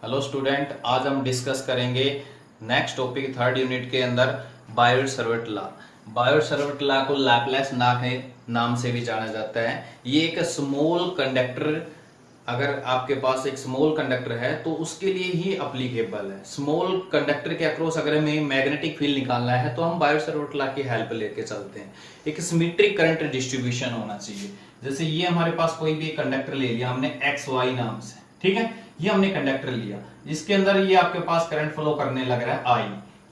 Hello student, आज हम discuss करेंगे नेक्स्ट टॉपिक थर्ड यूनिट के अंदर बायोट-सावर्त लॉ। बायोट-सावर्त लॉ को लैपलेस लॉ के नाम से भी जाना जाता है। ये एक स्मॉल कंडक्टर, अगर आपके पास एक स्मॉल कंडक्टर है तो उसके लिए ही अप्लीकेबल है। स्मॉल कंडक्टर के अक्रॉस अगर हमें मैग्नेटिक फील्ड निकालना है तो हम बायोट-सावर्त लॉ की हेल्प लेके चलते हैं। एक सिमेट्रिक करंट डिस्ट्रीब्यूशन होना चाहिए। जैसे ये हमारे पास कोई भी कंडक्टर ले लिया हमने XY नाम से, ठीक है। ये हमने कंडक्टर लिया, इसके अंदर ये आपके पास करंट फ्लो करने लग रहा है I।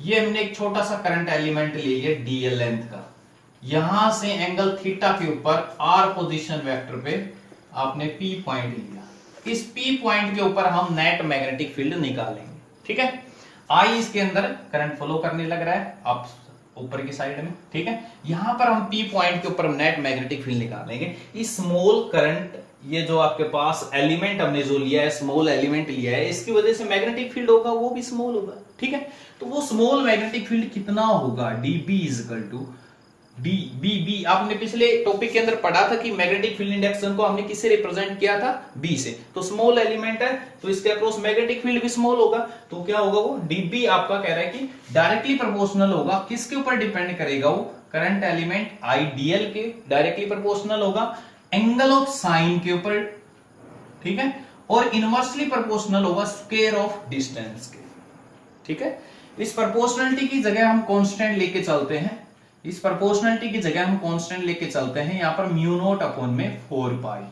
ये हमने एक छोटा सा करंट एलिमेंट ले लिया DL लेंथ का। यहां से एंगल थीटा के ऊपर R पोजीशन वेक्टर पे आपने P पॉइंट लिया। इस P पॉइंट के ऊपर हम नेट मैग्नेटिक फील्ड निकालेंगे, ठीक है। I इसके अंदर करंट फ्लो करने लग रहा है आप ऊपर की साइड में, ठीक है। यहां पर हम P पॉइंट के ऊपर नेट मैग्नेटिक फील्ड निकालेंगे। इस स्मॉल करंट, ये जो आपके पास एलिमेंट हमने जो लिया है, स्मॉल एलिमेंट लिया है, इसकी वजह से मैग्नेटिक फील्ड होगा वो भी स्मॉल होगा, ठीक है। तो वो स्मॉल मैग्नेटिक फील्ड कितना होगा, dB इक्वल टू dB। आपने पिछले टॉपिक के अंदर पढ़ा था कि मैग्नेटिक फील्ड इंडेक्स को हमने किससे रिप्रेजेंट किया था, B से। तो स्मॉल एलिमेंट है तो इसके अक्रॉस मैग्नेटिक फील्ड भी स्मॉल होगा, तो क्या होगा वो dB आपका कह रहा है कि डायरेक्टली प्रोपोर्शनल होगा। किसके ऊपर डिपेंड करेगा वो, करंट एलिमेंट IDL के डायरेक्टली प्रोपोर्शनल होगा एंगल ऑफ साइन के ऊपर, ठीक है। और इनवर्सली प्रोपोर्शनल होगा स्क्वायर ऑफ डिस्टेंस के, ठीक है। इस प्रोपोर्शनलिटी की जगह हम कांस्टेंट लेके चलते हैं। इस प्रोपोर्शनलिटी की जगह हम कांस्टेंट लेके चलते हैं। यहां पर म्यू नॉट अपॉन में 4 पाई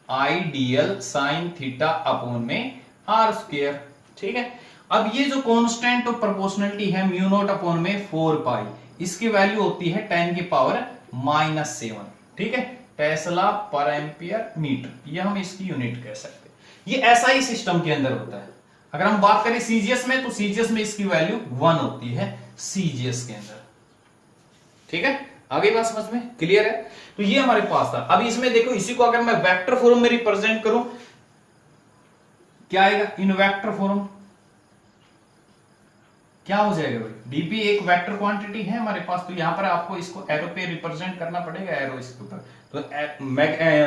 IDL साइन थीटा अपॉन में R स्क्वायर, ठीक है। अब ये जो कांस्टेंट ऑफ प्रोपोर्शनलिटी है म्यू नॉट अपॉन में 4 पाई, इसकी वैल्यू होती है 10 की पावर -7, ठीक है। टेस्ला पर एम्पियर मीटर, ये हम इसकी यूनिट कह सकते हैं। ये ऐसा ही सिस्टम के अंदर होता है। अगर हम बात करें सीजीएस में तो सीजीएस में इसकी वैल्यू 1 होती है सीजीएस के अंदर, ठीक है। आगे बात समझ में क्लियर है। तो ये हमारे पास था। अब इसमें देखो, इसी को अगर मैं वेक्टर फॉर्म में रिप्रेजेंट करूं क्या आएगा, इन वेक्टर फॉर्म क्या हो जाएगा भाई, dB एक वेक्टर क्वांटिटी है हमारे पास। तो यहां पर आपको इसको एरो पे रिप्रेजेंट करना पड़ेगा, एरो इसके ऊपर। तो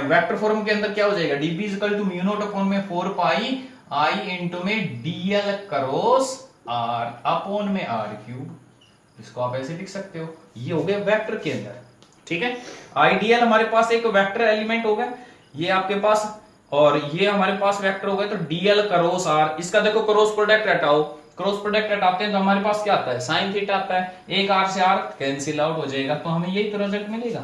वेक्टर फॉर्म के अंदर क्या हो जाएगा, dB equal to mu naught upon में 4 पाई I इंटू में DL क्रॉस R अपॉन में R क्यूब। इसको आप ऐसे लिख सकते हो, ये हो गया वेक्टर के अंदर, ठीक है। IDL हमारे पास एक वेक्टर एलिमेंट होगा, ये आपके पास, और ये हमारे पास वेक्टर हो गया। तो DL क्रॉस R, इसका देखो क्रॉस प्रोडक्ट हटाओ, क्रॉस प्रोडक्ट हटाते हैं तो हमारे पास क्या आता है, साइन थीटा आता है। एक R से R कैंसिल आउट हो जाएगा, तो हमें यही तो रिजल्ट मिलेगा।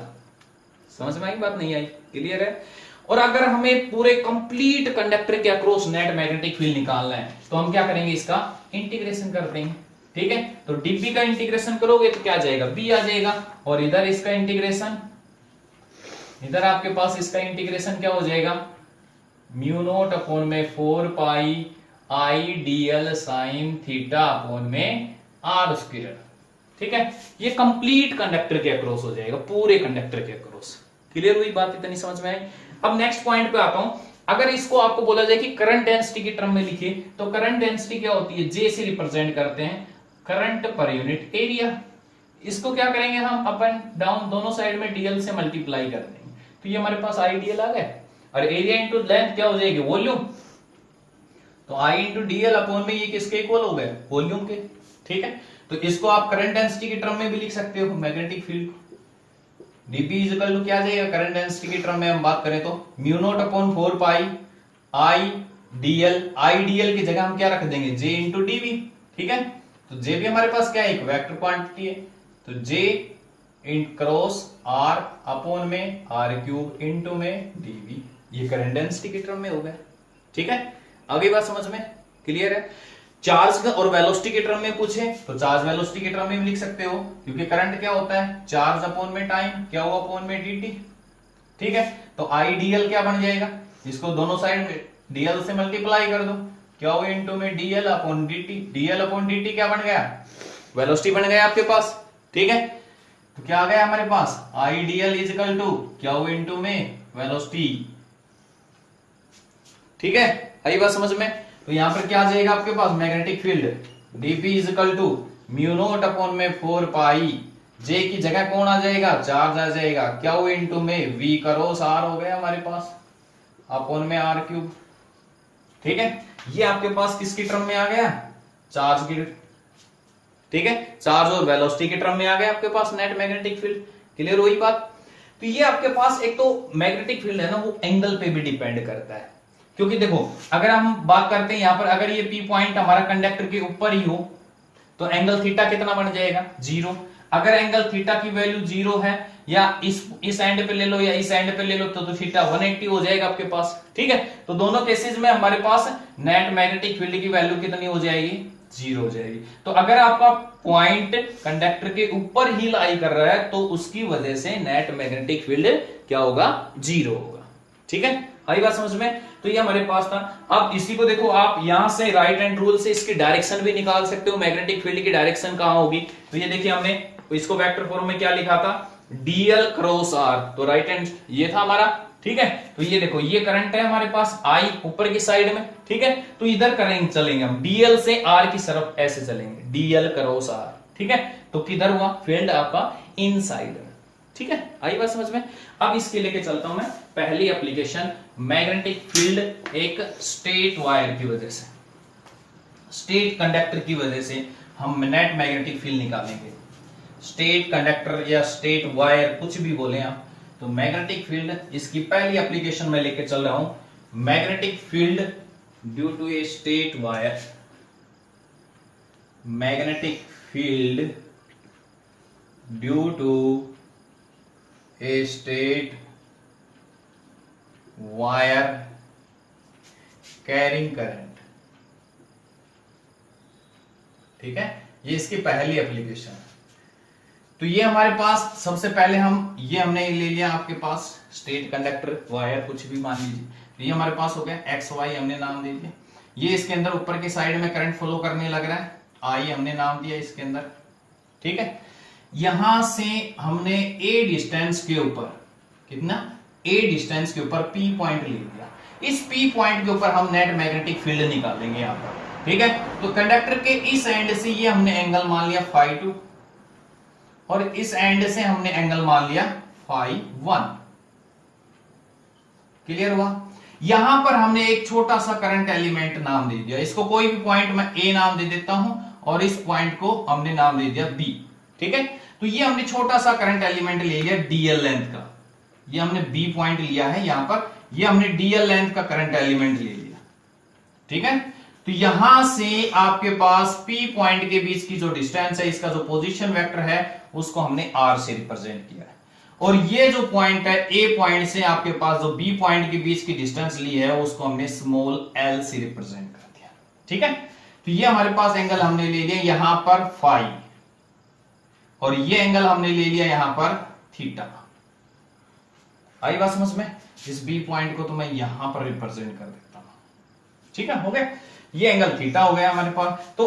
समझ में आई बात, नहीं आई, क्लियर है। और अगर हमें पूरे कंप्लीट कंडक्टर के अक्रॉस नेट मैग्नेटिक फील्ड निकालना है तो हम क्या करेंगे, इसका इंटीग्रेशन कर देंगे, ठीक है। तो dB का इंटीग्रेशन करोगे तो क्या आ जाएगा, B आ जाएगा। और इधर इसका इंटीग्रेशन, इधर आपके पास इसका इंटीग्रेशन क्या हो जाएगा, म्यू नॉट अपॉन में 4 पाई IDL साइन थीटा अपॉन में R स्क्वायर, ठीक है। ये कंप्लीट कंडक्टर के अक्रॉस हो जाएगा, पूरे कंडक्टर के अक्रॉस। क्लियर हुई बात, इतनी समझ में आई। अब नेक्स्ट पॉइंट पे आता हूं। अगर इसको आपको बोला जाए कि करंट डेंसिटी की टर्म में लिखिए, तो करंट डेंसिटी क्या होती है, J से रिप्रेजेंट करते हैं करंट पर यूनिट एरिया। इसको क्या करेंगे हम, अप एंड डाउन दोनों साइड में DL से मल्टीप्लाई कर देंगे। तो ये हमारे पास IDL आ गया, और एरिया इंटू लेंथ क्या हो जाएगी, वॉल्यूम। तो I इंटू DL अपॉन में ये किसके इक्वल हो गए, वॉल्यूम के, ठीक है। तो इसको आप करंट डेंसिटी की टर्म में भी लिख सकते हो, मैग्नेटिक फील्ड को। dB इक्वल टू क्या जाएगा, करंट डेंसिटी की टर्म में हम बात करें तो म्यू नॉट अपॉन 4 पाई IDL की जगह हम क्या रख देंगे, J इंटू dV, ठीक है। तो J भी हमारे पास क्या है, एक वेक्टर क्वांटिटी है। तो J इन क्रॉस R अपॉन में R क्यूब इंटू में dV, ये करंट डेंसिटी की टर्म में हो गया, ठीक है। आगे बात समझ में क्लियर है। चार्ज और वेलोसिटी के टर्म में पूछे तो चार्ज वेलोसिटी के टर्म में भी लिख सकते हो, क्योंकि करंट क्या होता है, चार्ज अपॉन में टाइम, क्या हुआ अपॉन में dt, ठीक है। तो IDL क्या बन जाएगा, इसको दोनों साइड में DL से मल्टीप्लाई कर दो, क्या हुआ इंटू में DL upon dt। DL upon dt क्या बन गया, वेलोसिटी बन गया आपके पास, ठीक है। तो क्या आ गया हमारे पास, IDL इक्वल टू क्या हुआ इंटू में वेलोसिटी, ठीक है। आई बात समझ में। तो यहां पर क्या आ जाएगा आपके पास, magnetic field dB equal to mu naught upon में 4 पाई, J की जगह कौन आ जाएगा, चार्ज आ जाएगा, क्या हुआ इंटू में V क्रॉस R हो गया हमारे पास, अपॉन में R क्यूब, ठीक है। ये आपके पास किसकी टर्म में आ गया, चार्ज की, ठीक है, चार्ज और वेलोसिटी के टर्म में आ गया आपके पास नेट मैग्नेटिक फील्ड। क्लियर हुई बात। तो ये आपके पास एक तो मैग्नेटिक फील्ड है ना, वो एंगल पे भी डिपेंड करता है, क्योंकि देखो अगर हम बात करते हैं यहां पर, अगर ये पी पॉइंट हमारा कंडक्टर के ऊपर ही हो तो एंगल थीटा कितना बन जाएगा, 0। अगर एंगल थीटा की वैल्यू 0 है, या इस एंड पे ले लो या इस एंड पे ले लो, तो थीटा 180 हो जाएगा आपके पास, ठीक है। तो दोनों केसेस में हमारे पास नेट मैग्नेटिक फील्ड की वैल्यू कितनी हो जाएगी, 0 हो जाएगी। तो अगर आपका पॉइंट कंडक्टर के ऊपर ही लाई कर रहा है तो उसकी वजह से नेट मैग्नेटिक फील्ड क्या होगा, 0 होगा, ठीक है। आई बात समझ में। तो ये हमारे पास था। अब इसी को देखो आप यहां से राइट हैंड रूल से इसकी डायरेक्शन भी निकाल सकते हो, मैग्नेटिक फील्ड की डायरेक्शन कहां होगी। तो ये देखिए हमने इसको वेक्टर फॉर्म में क्या लिखा था, डीएल क्रॉस आर, तो राइट हैंड ये था हमारा, ठीक है। तो ये देखो ये करंट है हमारे पास आई ऊपर की साइड में, ठीक है। तो इधर करेंगे, चलेंगे हम डीएल से आर की तरफ ऐसे चलेंगे, डीएल क्रॉस आर, ठीक है। तो किधर हुआ, फील्ड आपका इनसाइड, ठीक है। आई बात समझ में। अब इसके लेके चलता हूं मैं पहली एप्लीकेशन, मैग्नेटिक फील्ड एक स्ट्रेट वायर की वजह से, स्ट्रेट कंडक्टर की वजह से हम नेट मैग्नेटिक फील्ड निकालेंगे। स्ट्रेट कंडक्टर या स्ट्रेट वायर कुछ भी बोले आप, तो मैग्नेटिक फील्ड इसकी पहली एप्लीकेशन में लेके चल रहा हूं, magnetic field due to a straight wire, magnetic field due to a straight wire carrying current, ठीक है। ये इसकी पहली एप्लीकेशन है। तो ये हमारे पास सबसे पहले हम ये हमने ले लिया आपके पास स्ट्रेट कंडक्टर वायर कुछ भी मान लीजिए, तो ये हमारे पास हो गया एक्स वाई हमने नाम दे दिया। ये इसके अंदर ऊपर की साइड में करंट फ्लो करने लग रहा है, आई हमने नाम दिया इसके अंदर, ठीक है। यहां से हमने ए डिस्टेंस के ऊपर, कितना, ए डिस्टेंस के ऊपर पी पॉइंट ले लिया। इस पी पॉइंट के ऊपर हम नेट मैग्नेटिक फील्ड निकालेंगे यहां पर, ठीक है। तो कंडक्टर के इस एंड से ये हमने एंगल मान लिया फाई 2 और इस एंड से हमने एंगल मान लिया फाई 1। क्लियर हुआ। यहां पर हमने एक छोटा सा करंट एलिमेंट नाम दे दिया, इसको कोई भी पॉइंट मैं ए नाम दे देता हूं और इस पॉइंट को हमने नाम दे दिया बी, ठीक है। तो ये हमने छोटा सा करंट एलिमेंट ले लिया डीएल लेंथ का, ये हमने बी पॉइंट लिया है यहां पर, ये हमने डीएल लेंथ का करंट एलिमेंट ले लिया, ठीक है। तो यहां से आपके पास पी पॉइंट के बीच की जो डिस्टेंस है, इसका जो पोजीशन वेक्टर है उसको हमने आर से रिप्रेजेंट किया है, और ये जो पॉइंट है ए पॉइंट से आपके पास जो बी पॉइंट के बीच की डिस्टेंस ली है उसको हमने स्मॉल एल से रिप्रेजेंट कर दिया, ठीक है। तो ये हमारे पास एंगल हमने ले लिया यहां पर फाई, और ये एंगल हमने ले लिया यहां पर थीटा। आई बात समझ में। इस बी पॉइंट को तो मैं यहां पर रिप्रेजेंट कर देता हूं, ठीक है, हो गया। ये एंगल थीटा हो गया हमारे पास। तो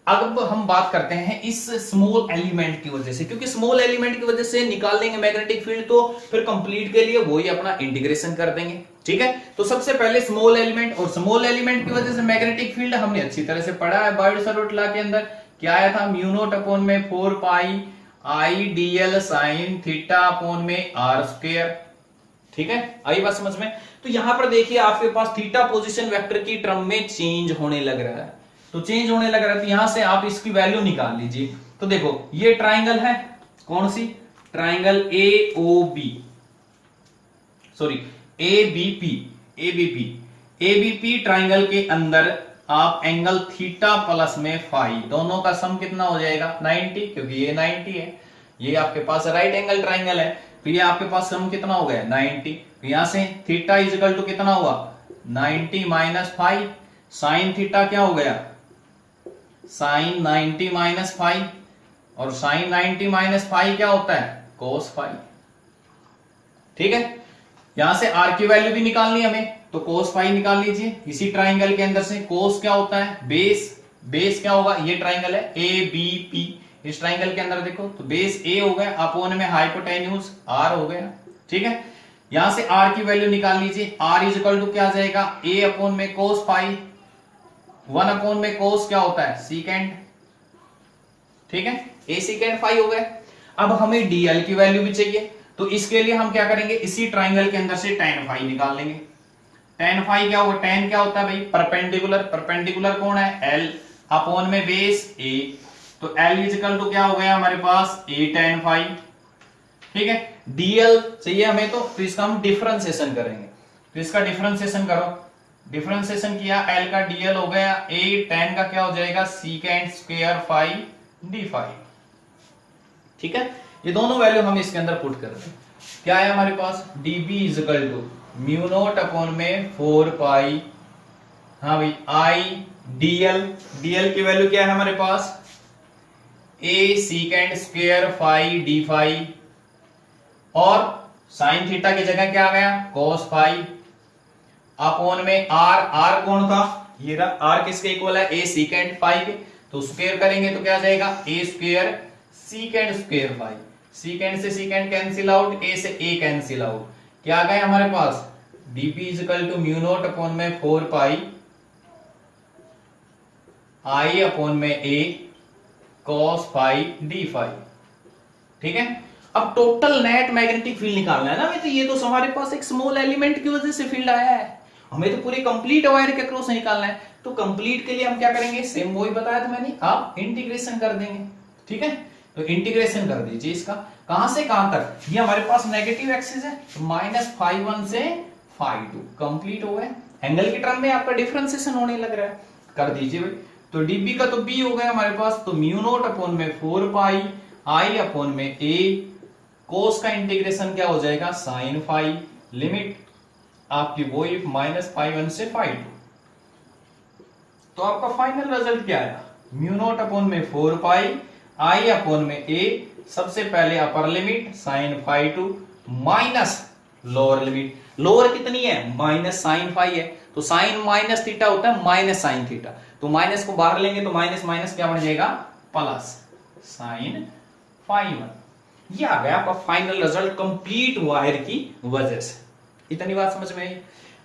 अब हम बात करते हैं इस स्मॉल एलिमेंट की वजह से, क्योंकि स्मॉल एलिमेंट की वजह से निकाल देंगे मैग्नेटिक फील्ड, तो फिर कंप्लीट के लिए वही अपना इंटीग्रेशन कर देंगे, ठीक है। तो सबसे पहले स्मॉल एलिमेंट, और स्मॉल एलिमेंट की वजह से मैग्नेटिक फील्ड हमने अच्छी तरह से पढ़ा है बायोट-सावर्त लॉ के अंदर। क्या आया था, म्यू नॉट अपॉन में 4 पाई आई डीएल साइन थीटा अपॉन में आर स्क्वायर, ठीक है। आई बात समझ में। तो यहां पर देखिए आपके पास थीटा पोजीशन वेक्टर की टर्म में चेंज होने लग रहा है, तो चेंज होने लग रहा है, तो यहां से आप इसकी वैल्यू निकाल लीजिए। तो देखो ये ट्राइंगल है, कौन सी, triangle A O B, sorry ABP, ABP, ABP triangle के अंदर आप एंगल थीटा प्लस में फाई, दोनों का सम कितना हो जाएगा 90, क्योंकि ये 90 है, ये आपके पास राइट एंगल ट्राइंगल है, तो ये आपके पास सम कितना हो गया 90। तो यहां से थीटा इज इक्वल टू कितना हुआ 90 माइनस फाइव, साइन थीटा क्या हो गया साइन 90 माइनस फाइव, और साइन 90 माइनस फाइव क्या होता है कोस फाइव, ठीक है। यहां से आर की वैल्यू भी निकालनी है हमें, तो कोस फाइव निकाल लीजिए। इसी ट्राइंगल के अंदर से कोस क्या होता है बेस, बेस क्या होगा, ये ट्राइंगल है ए बी पी, इस ट्राइंगल के अंदर देखो तो बेस ए हो गया, अपोन में हाइपोटेन्यूज आर हो गया, ठीक है। यहां से आर की वैल्यू निकाल लीजिए, आर इज इक्वल टू क्या आ जाएगा ए अपोन में कोस फाइव, 1 अपोन में कोस क्या होता है सीकेंड, ठीक है, ए सीकेंड फाइव हो गए। अब हमें डीएल की वैल्यू भी चाहिए, तो इसके लिए हम क्या करेंगे, इसी ट्राइंगल के अंदर से tan फाइव निकाल लेंगे। tan फाई क्या होगा, tan क्या होता है भाई, परपेंडिकुलर, परपेंडिकुलर कौन है, l अपॉन में बेस a, तो l इजिकल टू क्या हो गया हमारे पास a tan फाई, ठीक है। dl चाहिए हमें तो इसका हम डिफरेंशिएशन करेंगे, तो इसका डिफरेंशिएशन करो, डिफरेंशिएशन किया l का dl हो गया a tan का क्या हो जाएगा secant square phi d phi, ठीक है। ये दोनों वैल्यू हम इसके अंदर पुट कर रहे हैं, क्या है हमारे पास db equal to mu naught upon में 4 पाई, हाँ भाई आई dl, dl की वैल्यू क्या है हमारे पास a secant square phi d phi, और साइन थीटा की जगह क्या आ गया cos फाई, अपॉन में r कौन था, ये रहा r किसके इक्वल है, a secant फाई के, तो स्क्वायर करेंगे तो क्या आ जाएगा a square secant square phi, secant से secant कैंसिल आउट, a से a कैंसिल आउट, क्या आ गया हमारे पास dp equal to mu naught upon में 4 पाई i अपॉन में a cos phi d phi, ठीक है। अब टोटल नेट मैग्नेटिक फील्ड निकालना है ना, तो ये तो हमारे पास एक स्मॉल एलिमेंट की वजह से फील्ड आया है, हमें तो पूरी कंप्लीट वायर के क्रॉस निकालना है, तो कंप्लीट के लिए हम क्या करेंगे, सेम वही बताया था मैंने, आप इंटीग्रेशन कर देंगे, ठीक है। तो इंटीग्रेशन कर दीजिए इसका, कहां से कहां तक, ये हमारे पास नेगेटिव एक्सिस है, तो -φ1 से φ2 कंप्लीट हो गए, एंगल की टर्म में आपका डिफरेंशिएशन होने लग रहा है, कर दीजिए भाई। तो db का तो b हो गया हमारे पास, तो म्यू नॉट अपॉन में 4 पाई i अपॉन में a, कोस का इंटीग्रेशन क्या हो जाएगा साइन फाई, लिमिट आपकी वो -φ1 से φ2, तो आपका फाइनल रिजल्ट क्या आया, म्यू नॉट अपॉन में 4 पाई i अपॉन में a, सबसे पहले upper limit sine φ2 minus lower limit, lower कितनी है माइनस साइन फाई है, तो साइन माइनस थीटा होता है माइनस साइन थीटा, तो माइनस को बाहर लेंगे तो माइनस माइनस क्या बन जाएगा प्लस साइन φ1, ये आ गया आपका फाइनल रिजल्ट कंप्लीट वायर की वजह से, इतनी बात समझ में आई।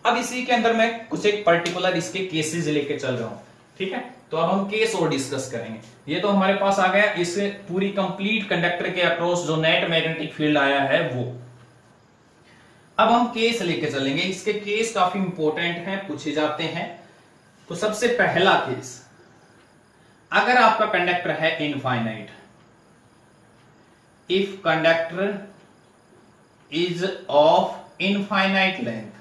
अब इसी के अंदर मैं कुछ एक पर्टिकुलर इसके केसेस लेके चल रहा हूं, ठीक है। तो अब हम केस और डिस्कस करेंगे, ये तो हमारे पास आ गया इससे पूरी कंप्लीट कंडक्टर के अक्रॉस जो नेट मैग्नेटिक फील्ड आया है वो। अब हम केस लेके चलेंगे, इसके केस काफी इंपॉर्टेंट हैं, पूछे जाते हैं। तो सबसे पहला केस, अगर आपका कंडक्टर है infinite, if conductor is of infinite length,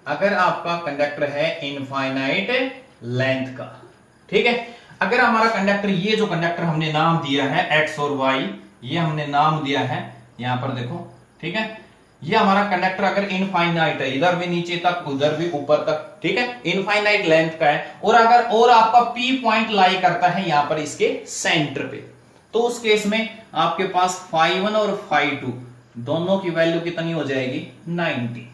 अगर आपका कंडक्टर है इनफाइनाइट लेंथ का, ठीक है। अगर हमारा कंडक्टर, ये जो कंडक्टर हमने नाम दिया है x और y, ये हमने नाम दिया है यहां पर देखो, ठीक है। ये हमारा कंडक्टर अगर इनफाइनाइट है, इधर भी नीचे तक उधर भी ऊपर तक, ठीक है, इनफाइनाइट लेंथ का है, और अगर और आपका P पॉइंट लाई करता है यहां पर इसके सेंटर पे, तो उस केस में आपके पास φ1 और φ2 दोनों की वैल्यू कितनी हो जाएगी 90,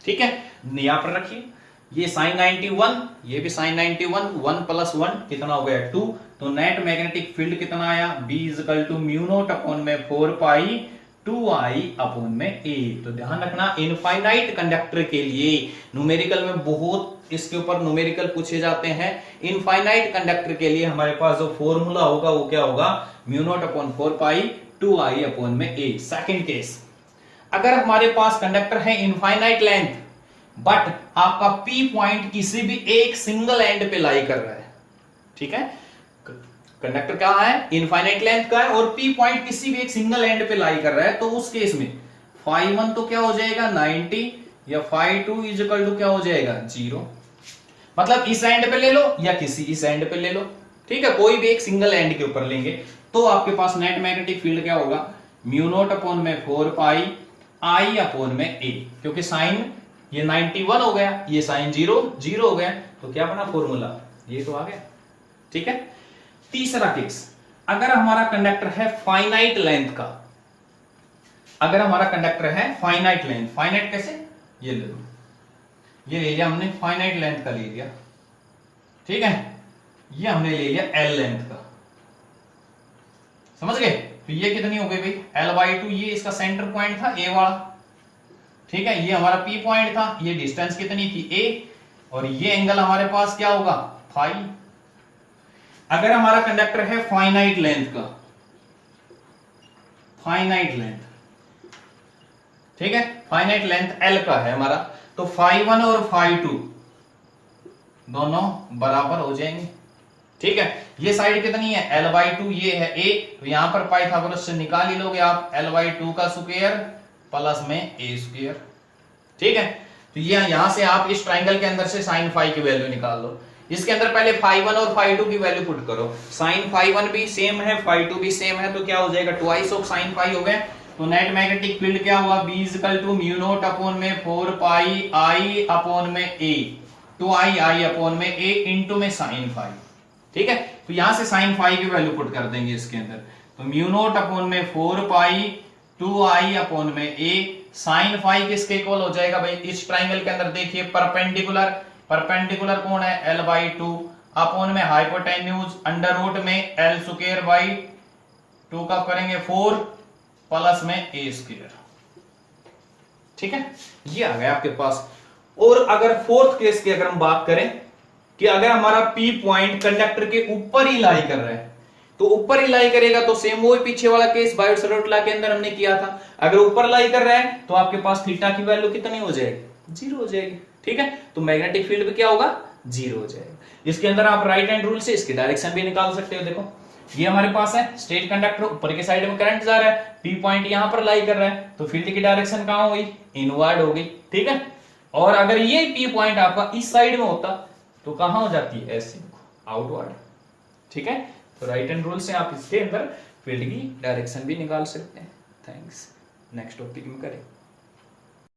ठीक है। यहां पर रखिए, ये sin 91, ये भी sin 91, 1 + 1 कितना हो गया 2, तो नेट मैग्नेटिक फील्ड कितना आया b equal to mu naught upon में 4 पाई 2i अपॉन में a। तो ध्यान रखना इनफाइनाइट कंडक्टर के लिए न्यूमेरिकल में बहुत इसके ऊपर न्यूमेरिकल पूछे जाते हैं, इनफाइनाइट कंडक्टर के लिए हमारे पास जो फॉर्मूला होगा वो क्या होगा, म्यू नॉट अपॉन 4 पाई 2i अपॉन में a। सेकंड केस, अगर हमारे पास कंडक्टर है इनफाइनाइट लेंथ बट आपका P पॉइंट किसी भी एक सिंगल एंड पे लाई कर रहा है, ठीक है, कंडक्टर कहां है इनफाइनाइट लेंथ का है और P पॉइंट किसी भी एक सिंगल एंड पे लाई कर रहा है, तो उस केस में φ1 तो क्या हो जाएगा 90 या φ2 इजिकल टू क्या हो जाएगा 0, मतलब इस एंड पे ले लो या किसी इस एंड पे ले लो, ठीक है, कोई भी एक सिंगल एंड के ऊपर लेंगे, तो आपके पास नेट मैग्नेटिक फील्ड क्या होगा म्यू नॉट अपॉन में 4 पाई i अपॉन में a, क्योंकि साइन ये 91 हो गया, ये साइन 0 हो गया, तो क्या बना फॉर्मूला ये तो आ गया, ठीक है। तीसरा केस, अगर हमारा कंडक्टर है फाइनाइट लेंथ का, अगर हमारा कंडक्टर है फाइनाइट लेंथ, फाइनाइट कैसे, ये ले लो, ये ले लिया हमने फाइनाइट लेंथ का ले लिया, ठीक है, ये हमने ले लिया L लेंथ का, समझ गए। तो ये कितनी हो गई भाई L/2, ये इसका सेंटर पॉइंट था A वाला, ठीक है, ये हमारा P पॉइंट था, ये डिस्टेंस कितनी थी A, और ये एंगल हमारे पास क्या होगा फाई। अगर हमारा कंडक्टर है फाइनाइट लेंथ का, फाइनाइट लेंथ, ठीक है, फाइनाइट लेंथ L का है हमारा, तो φ1 और φ2 दोनों बराबर हो जाएंगे। ठीक है, ये साइड कितनी है l/2, ये है a, तो यहां पर पाइथागोरस से निकाल ही लोगे आप l/2 का स्क्वायर प्लस में a स्क्वायर। ठीक है, तो ये यहां से आप इस ट्राइंगल के अंदर से sin φ की वैल्यू निकाल लो। इसके अंदर पहले φ1 और φ2 की वैल्यू पुट करो। sin φ1 भी सेम है, φ2 भी सेम है, तो क्या हो जाएगा ट्वाइस ऑफ sin φ हो गए। तो नेट मैग्नेटिक फील्ड क्या हुआ, b = μ0 अपॉन में 4 पाई i अपॉन में a, 2i अपॉन में a इंटू में sin φ। ठीक है, तो यहां से sin φ की वैल्यू पुट कर देंगे इसके अंदर, तो μ0 अपॉन में 4 पाई 2i अपॉन में a। sin φ किसके इक्वल हो जाएगा भाई, इस ट्राइंगल के अंदर देखिए परपेंडिकुलर, परपेंडिकुलर कौन है l/2 अपॉन में हाइपोटेन्यूज अंडर रूट में l स्क्वायर बाई 2 का करेंगे 4 प्लस में a स्क्वायर। ठीक है, ये आ गया आपके पास। और अगर फोर्थ केस की अगर हम बात करें कि अगर हमारा P पॉइंट कंडक्टर के ऊपर ही लाई कर रहा है, तो ऊपर ही लाई करेगा तो सेम वही पीछे वाला केस बायोट-सैवर्ट लॉ के अंदर हमने किया था। अगर ऊपर लाई कर रहा है तो आपके पास थीटा की वैल्यू कितनी हो जाएगी, 0 हो जाएगी। ठीक है, तो मैग्नेटिक फील्ड भी क्या होगा, 0 हो जाएगा। इसके अंदर आप राइट हैंड रूल से इसकी डायरेक्शन भी निकाल सकते हो। देखो ये हमारे पास है स्ट्रेट कंडक्टर, ऊपर के साइड में करंट जा रहा है, P पॉइंट यहां पर लाई कर रहा है, तो फील्ड की डायरेक्शन कहां हुई, इनवर्ड हो गई। ठीक है, और अगर ये P पॉइंट आपका इस साइड में होता तो कहां हो जाती है, ऐसे आउटवर्ड। ठीक है, तो राइट हैंड रूल से आप इसके अंदर फील्ड की डायरेक्शन भी निकाल सकते हैं। थैंक्स, नेक्स्ट टॉपिक में करें।